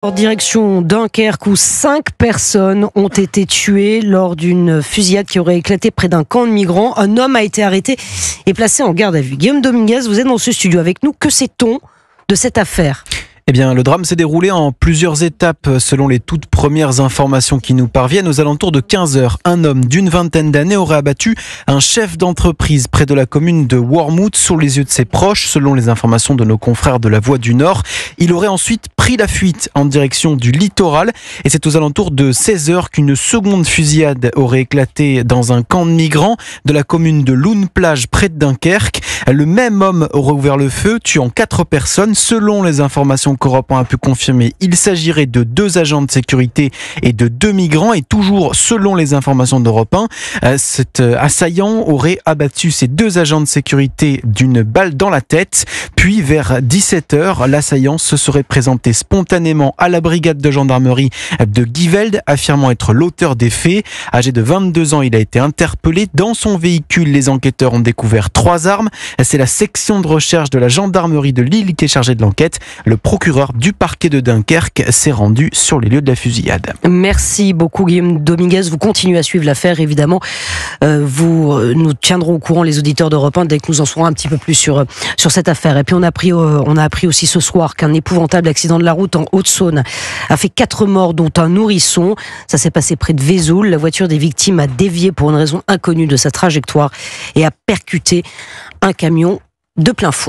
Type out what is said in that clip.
En direction Dunkerque où 5 personnes ont été tuées lors d'une fusillade qui aurait éclaté près d'un camp de migrants. Un homme a été arrêté et placé en garde à vue. Guillaume Dominguez, vous êtes dans ce studio avec nous. Que sait-on de cette affaire ? Eh bien, le drame s'est déroulé en plusieurs étapes selon les toutes premières informations qui nous parviennent. Aux alentours de 15 heures, un homme d'une vingtaine d'années aurait abattu un chef d'entreprise près de la commune de Wormhout sous les yeux de ses proches. Selon les informations de nos confrères de La Voix du Nord, il aurait ensuite pris la fuite en direction du littoral. Et c'est aux alentours de 16 heures qu'une seconde fusillade aurait éclaté dans un camp de migrants de la commune de Loun-Plage près de Dunkerque. Le même homme aurait ouvert le feu, tuant 4 personnes. Selon les informations qu'Europe 1 a pu confirmer, il s'agirait de 2 agents de sécurité et de 2 migrants. Et toujours selon les informations d'Europe 1, cet assaillant aurait abattu ces 2 agents de sécurité d'une balle dans la tête. Puis vers 17h, l'assaillant se serait présenté spontanément à la brigade de gendarmerie de Givelde, affirmant être l'auteur des faits. Âgé de 22 ans, il a été interpellé. Dans son véhicule, les enquêteurs ont découvert 3 armes. C'est la section de recherche de la gendarmerie de Lille qui est chargée de l'enquête. Le procureur du parquet de Dunkerque s'est rendu sur les lieux de la fusillade. Merci beaucoup Guillaume Dominguez. Vous continuez à suivre l'affaire, évidemment. Nous tiendrons au courant les auditeurs d'Europe 1 dès que nous en saurons un petit peu plus sur cette affaire. Et puis on a appris aussi ce soir qu'un épouvantable accident de la route en Haute-Saône a fait 4 morts, dont un nourrisson. Ça s'est passé près de Vesoul. La voiture des victimes a dévié pour une raison inconnue de sa trajectoire et a percuté un camion de plein fouet.